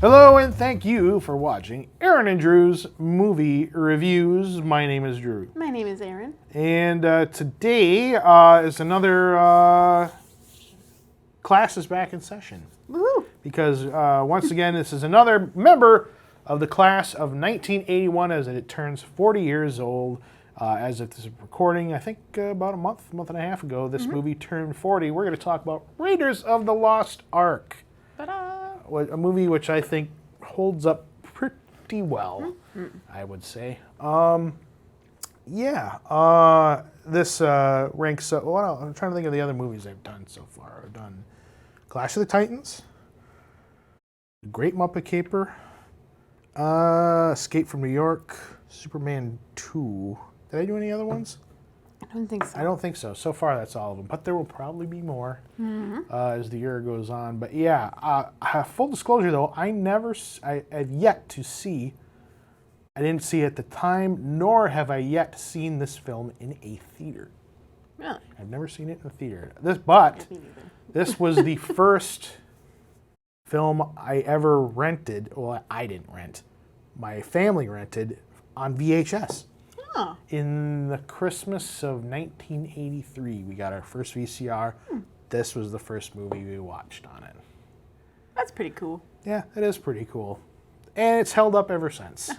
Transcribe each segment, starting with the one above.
Hello and thank you for watching Erin and Drew's movie reviews. My name is Drew. My name is Erin. And today is another class is back in session. Woohoo! Because once again, this is another member of the class of 1981 as it turns 40 years old. As of this recording, I think about a month and a half ago, this movie turned 40. We're going to talk about Raiders of the Lost Ark. Ta-da! A movie which I think holds up pretty well, I would say. This ranks up. Well, I'm trying to think of the other movies I've done so far. I've done Clash of the Titans, The Great Muppet Caper, Escape from New York, Superman 2. Did I do any other ones? I don't think so. I don't think so. So far, that's all of them. But there will probably be more as the year goes on. But yeah, full disclosure though, I have yet to see. I didn't see it at the time, nor have I yet seen this film in a theater. Really? I've never seen it in a theater. This was the first film I ever rented. Well, I didn't rent. My family rented on VHS. Oh. In the Christmas of 1983, we got our first VCR. This was the first movie we watched on it. That's pretty cool. Yeah, it is pretty cool. And it's held up ever since.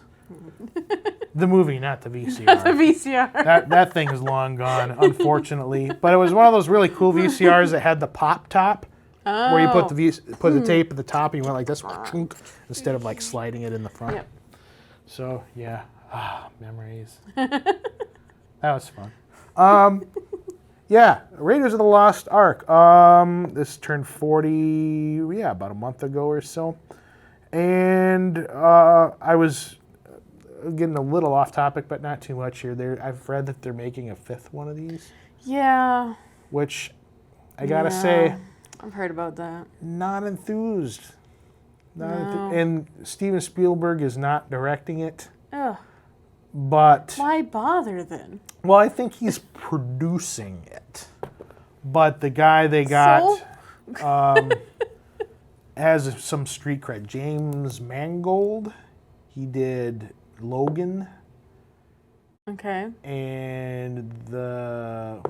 The movie, not the VCR. Not the VCR. That thing is long gone, unfortunately. But it was one of those really cool VCRs that had the pop top, where you put the tape at the top and you went like this, instead of like sliding it in the front. Yep. So, yeah. Memories. That was fun. Yeah, Raiders of the Lost Ark. This turned 40, about a month ago or so. And I was getting a little off topic, but not too much here. I've read that they're making a fifth one of these. Yeah. Which, I gotta say... I've heard about that. Not enthused. No. And Steven Spielberg is not directing it. Ugh. But why bother then? Well, I think he's producing it. But the guy they got has some street cred. James Mangold. He did Logan. Okay. And the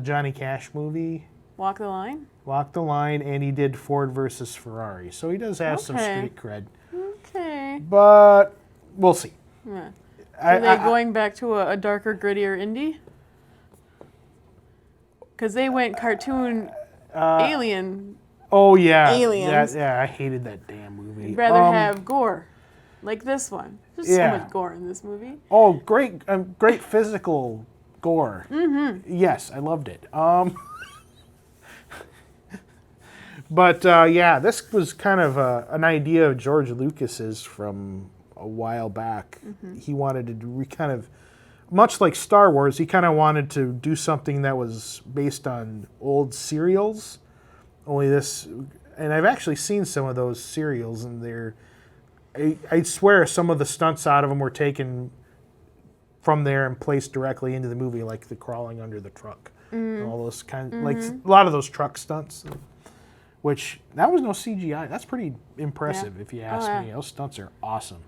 Johnny Cash movie. Walk the Line? Walk the Line, and he did Ford versus Ferrari. So he does have some street cred. Okay. But we'll see. Yeah. Are they going back to a darker, grittier indie? Because they went cartoon alien. Oh, yeah. Aliens. I hated that damn movie. I'd rather have gore. Like this one. There's so much gore in this movie. Oh, great physical gore. Mm-hmm. Yes, I loved it. But, this was kind of an idea of George Lucas's from a while back. He wanted to do much like Star Wars, he kind of wanted to do something that was based on old serials. Only this, and I've actually seen some of those serials, and I swear some of the stunts out of them were taken from there and placed directly into the movie, like the crawling under the truck. And all those like a lot of those truck stunts. Which, that was no CGI. That's pretty impressive, if you ask me. Those stunts are awesome.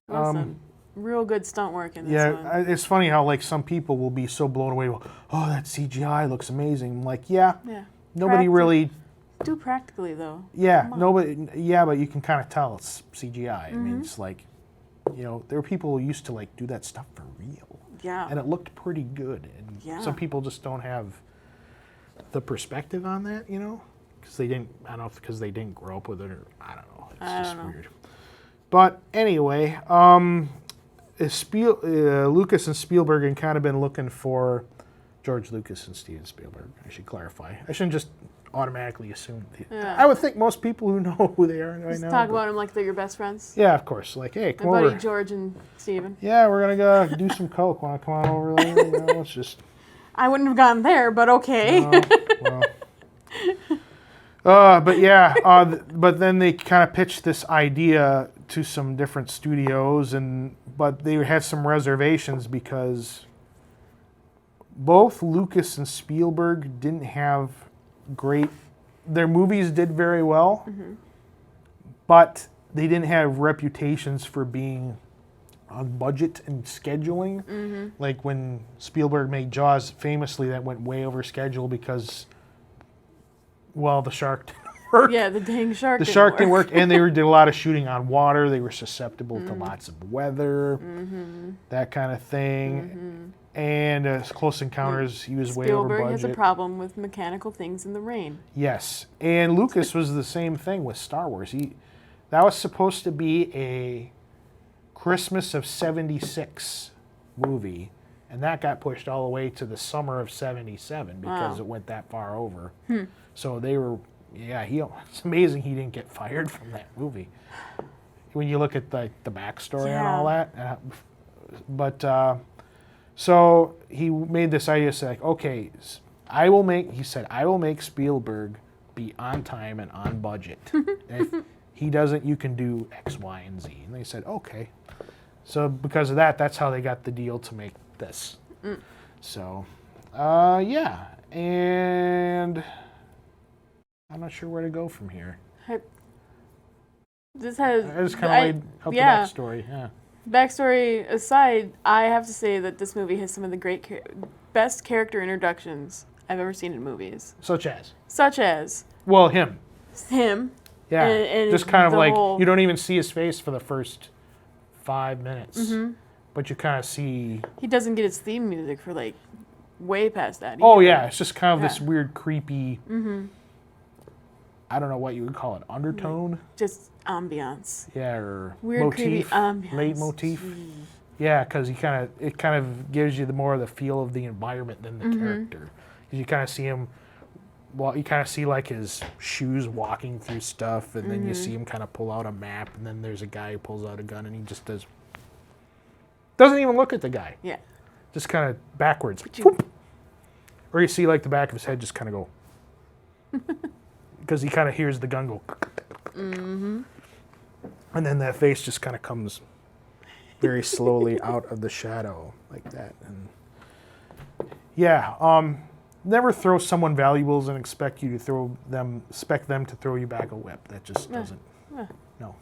Awesome. Real good stunt work in this one. Yeah, it's funny how some people will be so blown away. Oh, that CGI looks amazing. I'm like, nobody really... Do practically, though. Yeah, nobody. Yeah, but you can kind of tell it's CGI. I mean, it's like, there are people who used to do that stuff for real. Yeah. And it looked pretty good. And some people just don't have the perspective on that, because they didn't. I don't know if because they didn't grow up with it, or I don't know. It's just weird. But anyway, Lucas and Spielberg had kind of been looking for George Lucas and Steven Spielberg. I should clarify. I shouldn't just automatically assume. I would think most people who know who they are right now. Talk about them like they're your best friends. Yeah, of course. Like, hey, come My over. buddy George and Steven. Yeah, we're gonna go do some coke. Want to come on over later? Let's just. I wouldn't have gone there, but okay. But then they kind of pitched this idea to some different studios, but they had some reservations because both Lucas and Spielberg didn't have great. Their movies did very well, but they didn't have reputations for being on budget and scheduling. Like when Spielberg made Jaws, famously that went way over schedule because, well, the shark didn't work. Yeah, the dang shark. The shark didn't work, and they did a lot of shooting on water. They were susceptible to lots of weather, that kind of thing. And Close Encounters, he was way over budget. Spielberg has a problem with mechanical things in the rain. Yes, and Lucas was the same thing with Star Wars. That was supposed to be a Christmas of '76 movie, and that got pushed all the way to the summer of '77 because it went that far over. So they were, it's amazing he didn't get fired from that movie. When you look at the backstory and all that. So he made this idea, like, okay, I will make Spielberg be on time and on budget. And if he doesn't, you can do X, Y, and Z. And they said, okay. So because of that, that's how they got the deal to make this. So, and I'm not sure where to go from here. I just kind of laid out the backstory. Yeah. Backstory aside, I have to say that this movie has some of the best character introductions I've ever seen in movies. Such as? Well, him. Yeah. And just kind of like, you don't even see his face for the first 5 minutes. But you kind of see... He doesn't get his theme music for like way past that. Oh, yeah. It's just kind of this weird, creepy... I don't know what you would call it. Undertone? Just ambiance. Yeah, or weird, motif. Creepy ambiance. Leitmotif. Yeah, because it kind of gives you more of the feel of the environment than the character. Because you kind of see him... Well, you kind of see like his shoes walking through stuff, and then you see him kind of pull out a map, and then there's a guy who pulls out a gun, and he just doesn't even look at the guy. Yeah. Just kind of backwards. Or you see like the back of his head just kind of go. Because he kind of hears the gun go. And then that face just kind of comes very slowly out of the shadow like that. And never throw someone valuables and expect them to throw you back a whip. That just doesn't. No.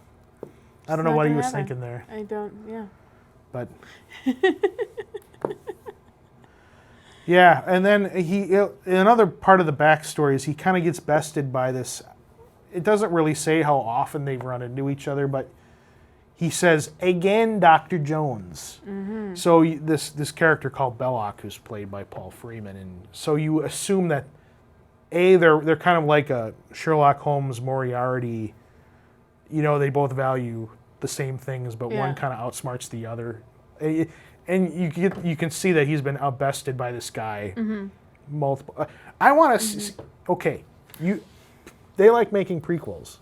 I don't know what he was thinking there. I don't, But yeah, and then another part of the backstory is he kind of gets bested by this. It doesn't really say how often they've run into each other, but he says, "Again, Dr. Jones." So this character called Belloc, who's played by Paul Freeman, and so you assume that they're kind of like a Sherlock Holmes Moriarty. You know, they both value the same things, but one kind of outsmarts the other. And you can see that he's been outbested by this guy multiple. I want to okay, they like making prequels.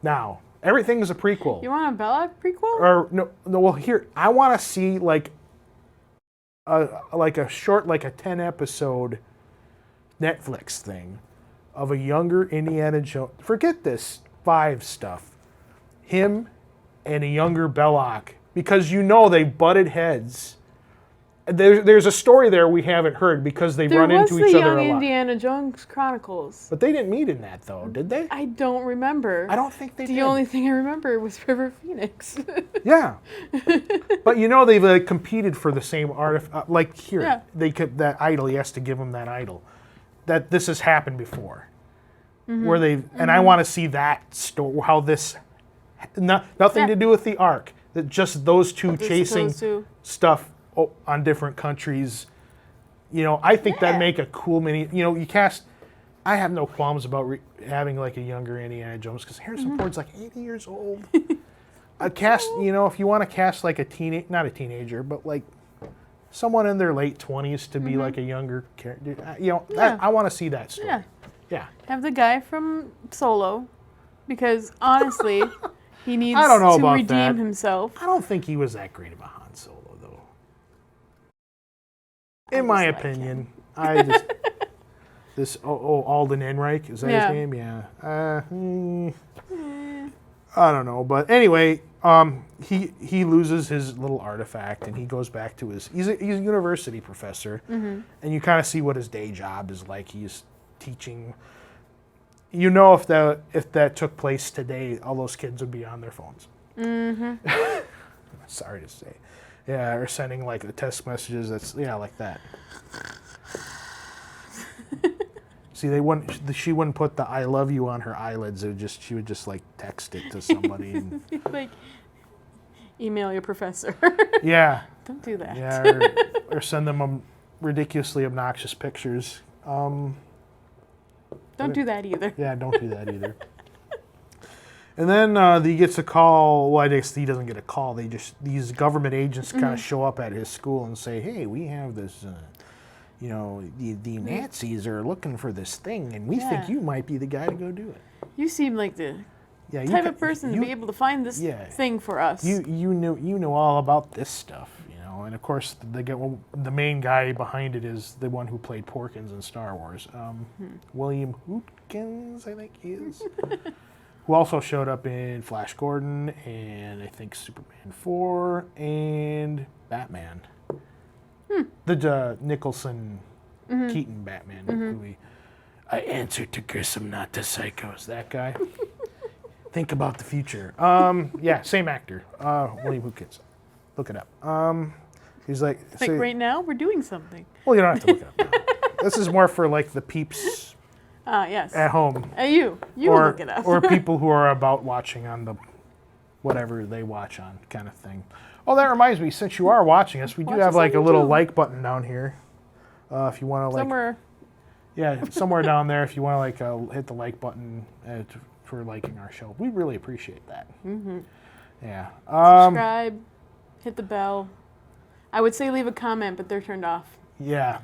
Now everything's a prequel. You want a Belloc prequel? Or no. Well, here I want to see like a short, like a 10-episode Netflix thing of a younger Indiana Jones. Forget this 5 stuff. Him and a younger Belloc. Because they butted heads. There's a story there we haven't heard because they run into each other a lot. There was the Young Indiana Jones Chronicles. But they didn't meet in that, though, did they? I don't remember. I don't think they did. The only thing I remember was River Phoenix. Yeah. But they've competed for the same artifact. Like here, that idol, he has to give him that idol. That this has happened before. Where they've, and I want to see that story, how this, nothing to do with the Ark. That just those two chasing stuff on different countries. I think that'd make a cool mini. You cast. I have no qualms about having like a younger Indiana Jones because Harrison Ford's like 80 years old. A cast, if you want to cast like not a teenager, but like someone in their late 20s to be like a younger character. I want to see that story. Yeah. Have the guy from Solo, because honestly. He needs to redeem himself. I don't think he was that great of a Han Solo, though. In my opinion, Alden Ehrenreich, is that his name? Yeah. I don't know, but anyway, he loses his little artifact and he goes back to he's a university professor, and you kind of see what his day job is like. He's teaching you know, if that took place today, all those kids would be on their phones. Mm-hmm. Sorry to say. Yeah, or sending like the text messages. That's like that. See, she wouldn't put the "I love you" on her eyelids. She would just like text it to somebody. And, like, email your professor. yeah. Don't do that. Yeah, or send them ridiculously obnoxious pictures. Don't do that either. Yeah, don't do that either. And then he gets a call. Well, I guess he doesn't get a call. These government agents kind of show up at his school and say, "Hey, we have this. The Nazis are looking for this thing, and we think you might be the guy to go do it." You seem like the type of person to be able to find this thing for us. You know all about this stuff, and of course the main guy behind it is the one who played Porkins in Star Wars, William Hootkins, I think he is, who also showed up in Flash Gordon and I think Superman 4 and Batman, the Nicholson Keaton Batman movie. I answer to Grissom, not to psychos. That guy. Think about the future. Same actor. William Hootkins. Look it up. He's like right now we're doing something. Well, you don't have to look it up now. This is more for like the peeps yes. at home. You look it up. Or people who are about watching on the whatever they watch on kind of thing. Oh, that reminds me, since you are watching us, we do have like a little like button down here. If you want to like somewhere. Yeah, somewhere down there if you want to like hit the like button for liking our show. We really appreciate that. Mm-hmm. Yeah. Subscribe, hit the bell. I would say leave a comment, but they're turned off. Yeah,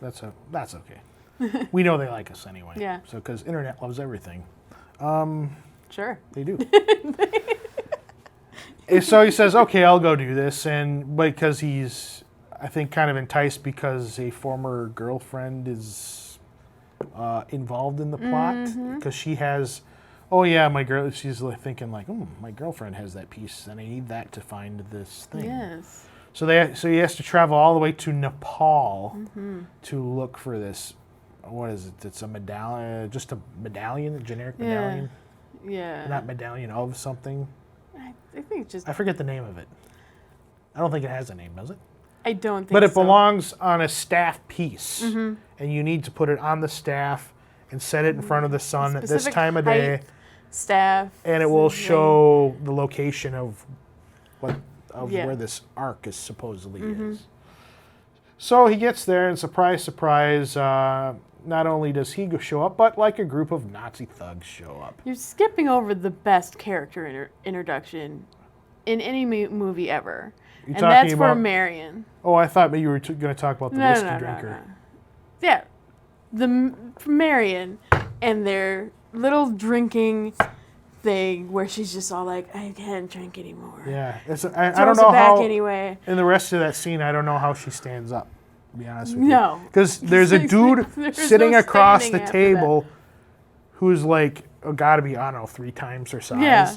that's okay. We know they like us anyway. Yeah. So because internet loves everything. Sure. They do. And so he says, "Okay, I'll go do this," and because he's, I think, kind of enticed because a former girlfriend is involved in the plot because she has. Oh yeah, she's like thinking like, my girlfriend has that piece, and I need that to find this thing. Yes. So he has to travel all the way to Nepal to look for this. What is it? It's a medallion, just a medallion, a generic medallion. Yeah. Not medallion of something. I think it's just. I forget the name of it. I don't think it has a name, does it? I don't think. But it so. belongs on a staff piece, and you need to put it on the staff and set it in front of the sun at this time of day. Staff. And it will show the location of where this ark is supposedly is. So he gets there, and surprise, surprise, not only does he show up, but like a group of Nazi thugs show up. You're skipping over the best character introduction in any movie ever. And that's for Marion. Oh, I thought maybe you were going to talk about the whiskey drinker. No. Yeah. Marion and their little drinking thing where she's just all like, I can't drink anymore. Yeah. I don't know how. Anyway. In the rest of that scene, I don't know how she stands up, to be honest with you. No. Because there's a dude sitting across the table who's like, got to be, I don't know, 3 times her size. Yeah.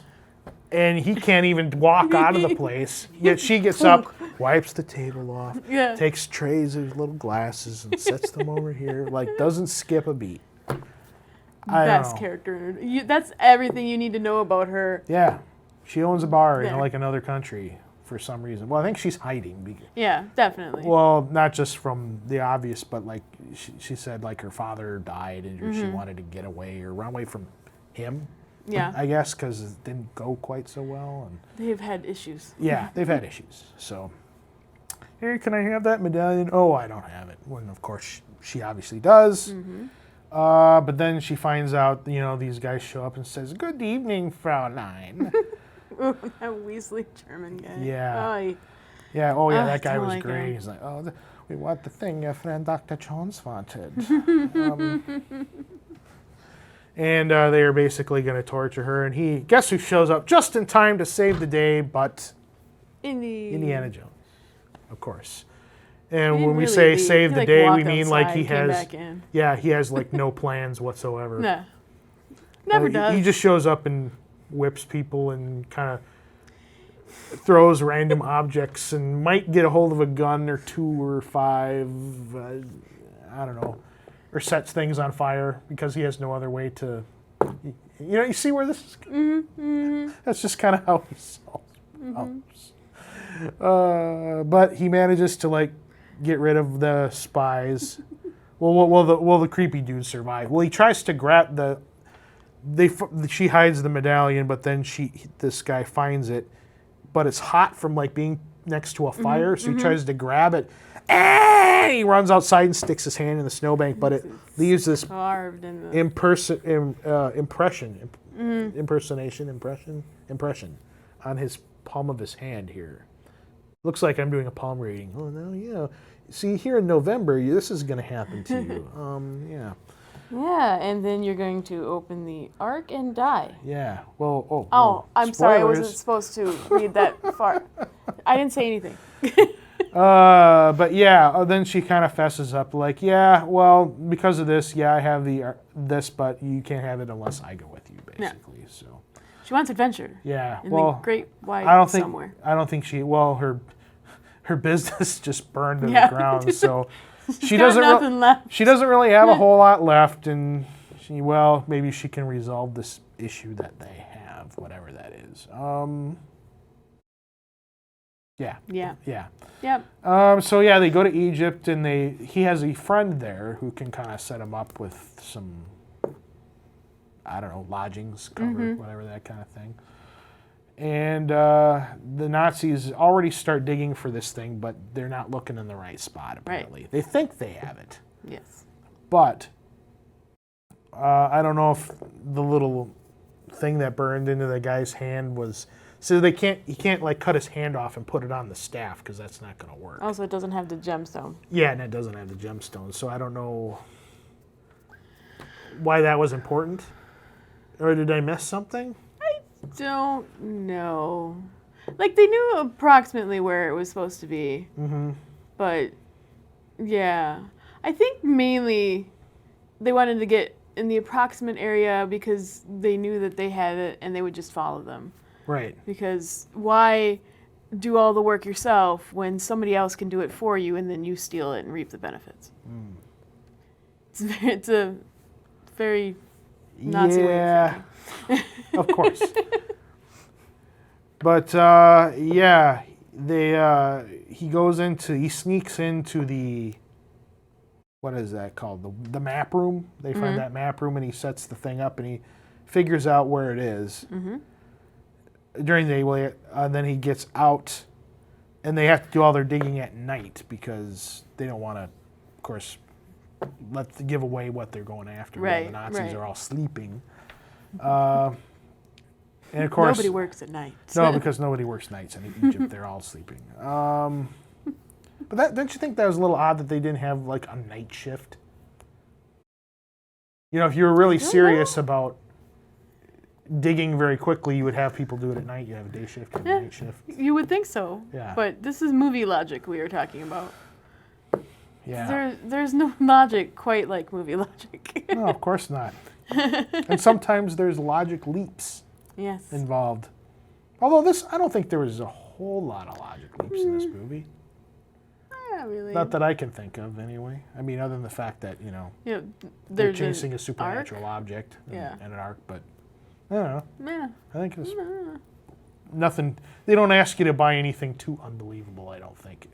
And he can't even walk out of the place. Yet she gets up, wipes the table off, takes trays of little glasses and sets them over here, like doesn't skip a beat. Best character. That's everything you need to know about her. Yeah. She owns a bar in like another country for some reason. Well, I think she's hiding. Yeah, definitely. Well, not just from the obvious, but like she said like her father died and she wanted to get away or run away from him. Yeah. I guess because it didn't go quite so well. And they've had issues. Yeah, they've had issues. So, hey, can I have that medallion? Oh, I don't have it. When, of course, she obviously does. But then she finds out, these guys show up and says, "Good evening, Fraulein." Ooh, that Weasley German guy. Yeah. Yeah, that guy was like great. him. He's like, we want the thing your friend Dr. Jones wanted. And they are basically going to torture her. And guess who shows up just in time to save the day, but Indiana Jones, of course. And when we say save the day, we mean like he has like no plans whatsoever. No. Never does. He just shows up and whips people and kind of throws random objects and might get a hold of a gun or 2 or 5, I don't know, or sets things on fire because he has no other way to You see where this is going? Mm-hmm. That's just kind of how he solves problems. But he manages to like get rid of the spies. Well, the creepy dudes survive. Well, he tries to grab she hides the medallion, but then this guy finds it, but it's hot from like being next to a fire, so he tries to grab it. And he runs outside and sticks his hand in the snowbank, but it leaves this Carved in the... impression on his palm of his hand here. Looks like I'm doing a palm reading. Oh no, yeah. See, here in November, this is going to happen to you. Yeah. Yeah, and then you're going to open the Ark and die. Yeah. Well, Oh, I'm sorry, I spoilers. wasn't supposed to read that far. I didn't say anything. But yeah, then she kind of fesses up, like, yeah, well, because of this, yeah, I have this, but you can't have it unless I go with you, basically. So. She wants adventure. Yeah. In Well, the great wide somewhere. I don't think she. Well, her business just burned to the ground, so she doesn't. She doesn't really have a whole lot left, and maybe she can resolve this issue that they have, whatever that is. Yeah. Yeah. Yeah. Yep. So yeah, they go to Egypt, and he has a friend there who can kind of set him up with some, I don't know, lodgings covered, whatever, that kind of thing. And the Nazis already start digging for this thing, but they're not looking in the right spot, apparently. Right. They think they have it. Yes. But I don't know if the little thing that burned into the guy's hand was... So he can't like cut his hand off and put it on the staff, because that's not going to work. Also, it doesn't have the gemstone. Yeah, and it doesn't have the gemstone, so I don't know why that was important. Or did I miss something? I don't know. Like, they knew approximately where it was supposed to be. Mm-hmm. But, yeah. I think mainly they wanted to get in the approximate area because they knew that they had it and they would just follow them. Right. Because why do all the work yourself when somebody else can do it for you and then you steal it and reap the benefits? It's a very Nazi way of thinking. Of course. But yeah, he sneaks into the, what is that called? The map room. They find that map room, and he sets the thing up, and he figures out where it is. During the day, and then he gets out, and they have to do all their digging at night because they don't want to, of course, give away what they're going after. Right, while the Nazis right. are all sleeping. And of course, nobody works at night. No, because nobody works nights in Egypt. They're all sleeping. But don't you think that was a little odd that they didn't have like a night shift? If you were really serious about digging very quickly, you would have people do it at night. You have a day shift and a night shift. You would think so. Yeah. But this is movie logic we are talking about. Yeah. There's no logic quite like movie logic. No, of course not. And sometimes there's logic leaps involved. Although I don't think there was a whole lot of logic leaps in this movie. Not really. Not that I can think of, anyway. I mean, other than the fact that, they're chasing a supernatural object and an ark, but I don't know. Yeah. I think it's nothing. They don't ask you to buy anything too unbelievable, I don't think.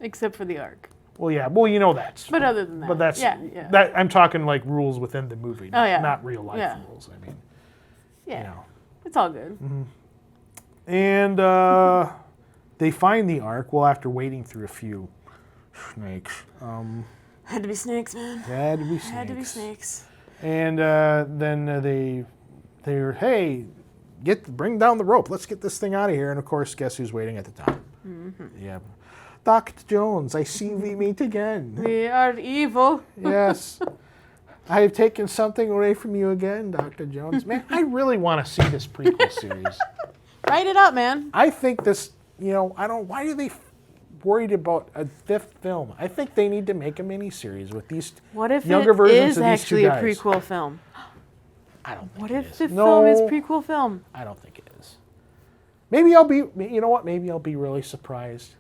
Except for the ark. Well, yeah. Well, that's. But other than that. But that's. Yeah. That I'm talking like rules within the movie, not real life rules. I mean. Yeah. It's all good. And they find the ark. Well, after wading through a few snakes. Had to be snakes, man. Had to be snakes. Had to be snakes. And then they're, hey, bring down the rope. Let's get this thing out of here. And of course, guess who's waiting at the top? Yeah. Dr. Jones, I see we meet again. We are evil. Yes. I have taken something away from you again, Dr. Jones. Man, I really want to see this prequel series. Write it up, man. I think this, why are they worried about a fifth film? I think they need to make a miniseries with these younger versions of these two guys. What if it is actually a prequel film? I don't think What it if is. the film is prequel film? I don't think it is. Maybe I'll be, maybe I'll be really surprised.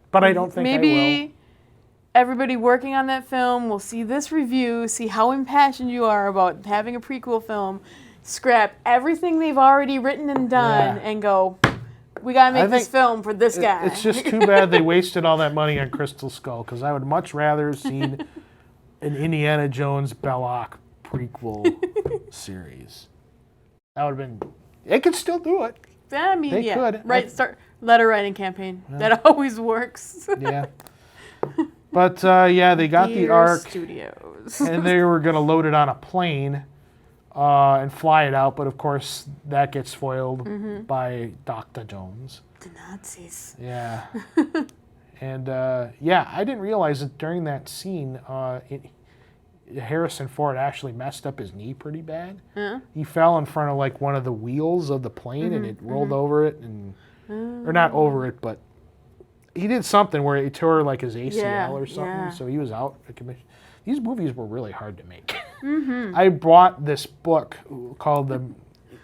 But I don't think I will. Maybe everybody working on that film will see this review, see how impassioned you are about having a prequel film, scrap everything they've already written and done and go, we got to make this film for this guy. It's just too bad they wasted all that money on Crystal Skull, because I would much rather have seen an Indiana Jones Belloc prequel series. That would have been... They could still do it. I mean, They could. Start letter writing campaign. Yeah. That always works. Yeah. But, they got the Ark. Studios. And they were going to load it on a plane and fly it out. But, of course, that gets foiled by Dr. Jones. The Nazis. Yeah. And, I didn't realize that during that scene, Harrison Ford actually messed up his knee pretty bad. He fell in front of, like, one of the wheels of the plane, and it rolled over it. Or not over it, but... He did something where he tore like his ACL or something, so he was out of commission. These movies were really hard to make. I bought this book called The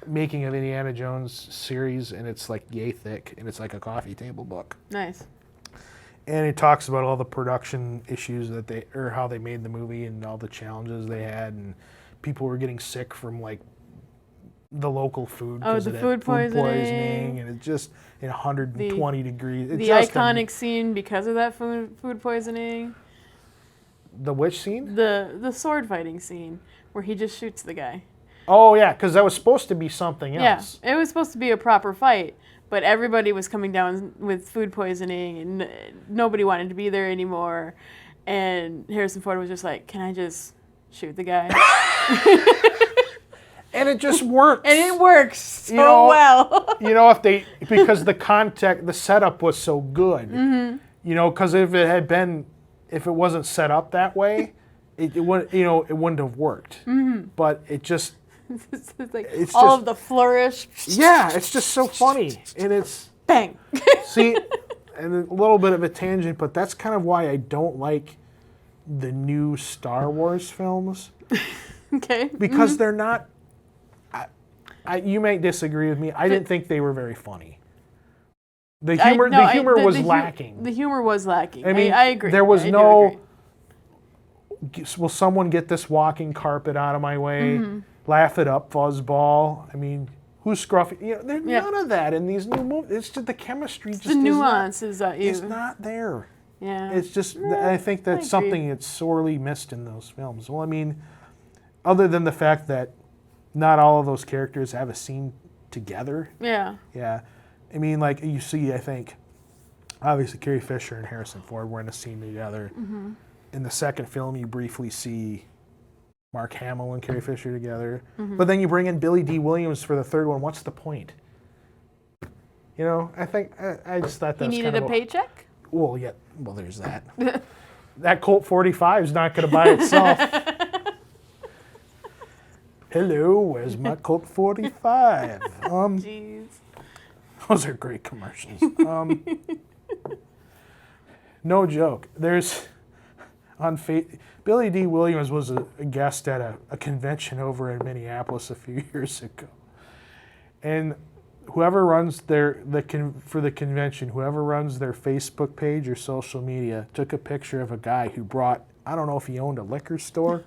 Making of Indiana Jones series, and it's like yay thick, and it's like a coffee table book. Nice. And it talks about all the production issues or how they made the movie and all the challenges they had, and people were getting sick from like the local food. Oh, the food poisoning. And it's just 120 degrees. The iconic scene because of that food poisoning. The which scene? The sword fighting scene where he just shoots the guy. Oh, yeah, because that was supposed to be something else. Yeah, it was supposed to be a proper fight, but everybody was coming down with food poisoning, and nobody wanted to be there anymore. And Harrison Ford was just like, can I just shoot the guy? And it just works. And it works so well. Because the setup was so good. Because if it wasn't set up that way, it wouldn't have worked. But it just... it's all of the flourish. Yeah, it's just so funny. And it's... Bang. See, and a little bit of a tangent, but that's kind of why I don't like the new Star Wars films. Okay. Because they're not... you may disagree with me. I didn't think they were very funny. The humor was lacking. The humor was lacking. I mean, I agree. There was no, will someone get this walking carpet out of my way? Laugh it up, fuzzball. I mean, who's scruffy? There's none of that in these new movies. It's just the chemistry. The nuances that it's not there. Yeah. It's just, I think that's something that's sorely missed in those films. Well, I mean, other than the fact that not all of those characters have a scene together. Yeah. Yeah. I mean, like you see, I think, obviously Carrie Fisher and Harrison Ford were in a scene together. In the second film, you briefly see Mark Hamill and Carrie Fisher together. But then you bring in Billy D. Williams for the third one. What's the point? I think, I just thought that was He needed a paycheck? Well, yeah. Well, there's that. That Colt 45 is not going to buy itself. Hello, where's my Colt 45? Jeez. Those are great commercials. No joke. There's Billy D. Williams was a guest at a convention over in Minneapolis a few years ago, and whoever runs for the convention, whoever runs their Facebook page or social media, took a picture of a guy who brought. I don't know if he owned a liquor store.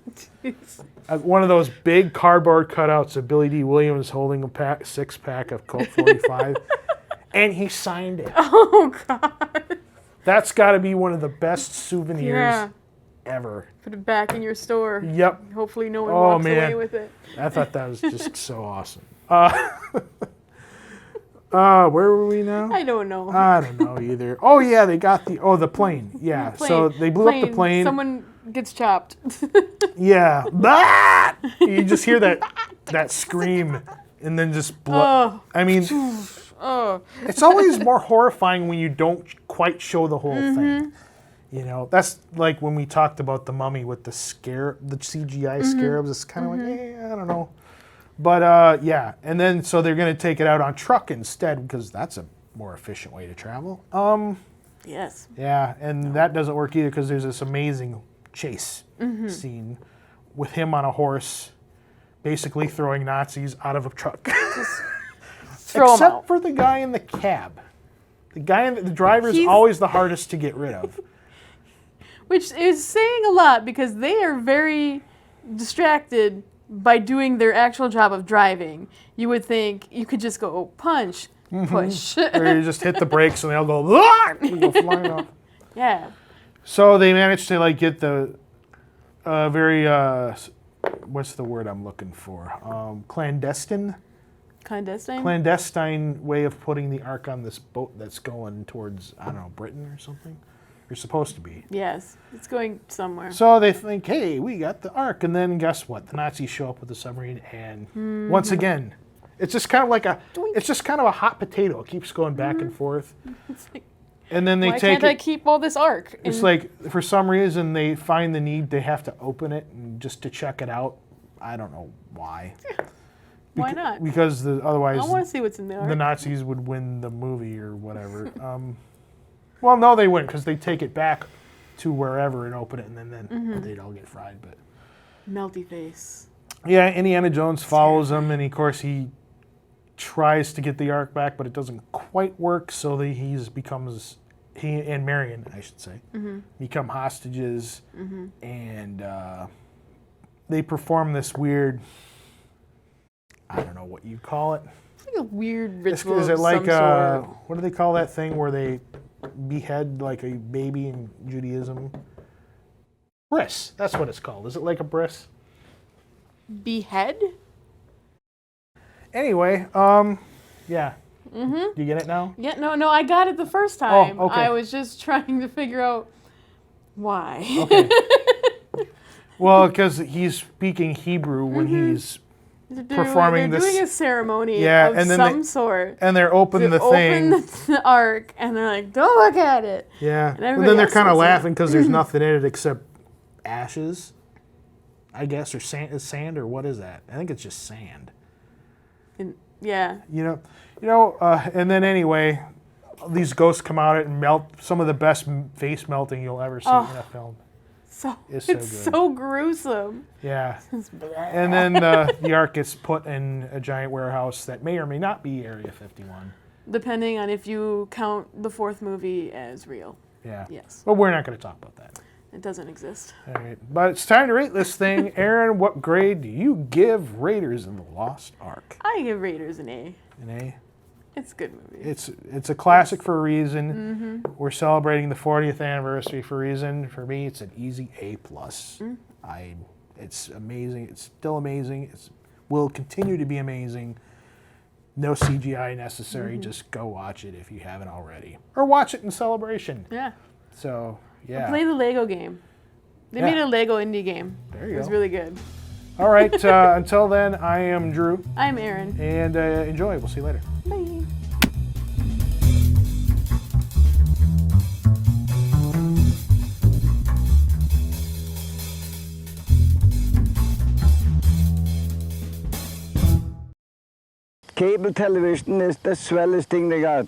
One of those big cardboard cutouts of Billy D. Williams holding a 6-pack of Colt 45, and he signed it. Oh, God. That's got to be one of the best souvenirs ever. Put it back in your store. Yep. Hopefully no one walks away with it. I thought that was just so awesome. Where were we now? I don't know. I don't know either. Oh, yeah, they got the plane. Yeah, so they blew up the plane. Someone gets chopped. Yeah. You just hear that scream and then just blood. Oh. I mean, it's always more horrifying when you don't quite show the whole thing. That's like when we talked about the Mummy with the CGI scarabs. It's kind of like, I don't know. But, and then so they're going to take it out on truck instead because that's a more efficient way to travel. Yes. Yeah, and that doesn't work either because there's this amazing chase scene with him on a horse basically throwing Nazis out of a truck. Except for the guy in the cab. The driver's always the hardest to get rid of. Which is saying a lot because they are very distracted by doing their actual job of driving, you would think you could just go punch, push. Or you just hit the brakes and they all go, "Ah!" and go flying off. Yeah. So they managed to like get the very what's the word I'm looking for? Clandestine way of putting the Ark on this boat that's going towards, I don't know, Britain or something. You're supposed to be. Yes, it's going somewhere. So they think, hey, we got the Ark, and then guess what? The Nazis show up with the submarine, and once again, it's just kind of like a hot potato. It keeps going back and forth. It's like, And then they why take can't I keep all this Ark? It's like, for some reason, they find the need, they have to open it and just to check it out. I don't know why. Why not? Because otherwise, I want to see what's in the Ark. the Nazis would win the movie or whatever. Well, no, they wouldn't, because they take it back to wherever and open it, and then they'd all get fried. But Melty face. yeah, Indiana Jones follows him, and of course he tries to get the Ark back, but it doesn't quite work. So he and Marion, I should say, become hostages, and they perform this weird, I don't know what you call it. It's like a weird ritual. Is it of like some sort. what do they call that thing where they behead like a baby in Judaism? Bris. That's what it's called. Is it like a bris? Behead? Anyway, yeah. Do you get it now? Yeah, no, I got it the first time. Oh, okay. I was just trying to figure out why. Okay. Well, because he's speaking Hebrew when he's performing they're this. doing a ceremony Yeah, of and then some sort. And they're opening the thing. Open the Ark, and they're like, don't look at it. Yeah. And And then they're else kind of looks at it. laughing because there's nothing in it except ashes, I guess, or sand, or what is that? I think it's just sand. Yeah. You know, and then anyway, these ghosts come out and melt some of the best face melting you'll ever see in a film. It's good. so gruesome. Yeah. And then the Ark gets put in a giant warehouse that may or may not be Area 51. Depending on if you count the fourth movie as real. Yeah. Yes. But we're not going to talk about that. It doesn't exist. All right. But it's time to rate this thing. Erin, what grade do you give Raiders in the Lost Ark? I give Raiders an A. An A? It's a good movie. It's a classic for a reason. We're celebrating the 40th anniversary for a reason. For me, it's an easy A+. It's amazing. It's still amazing. It will continue to be amazing. No CGI necessary. Just go watch it if you haven't already. Or watch it in celebration. Yeah. So, yeah. Play the Lego game. They made a Lego indie game. There you go. It was go. really good. All right. Until then, I am Drew. I'm Erin. And enjoy. We'll see you later. Bye. Cable television is the swellest thing they got.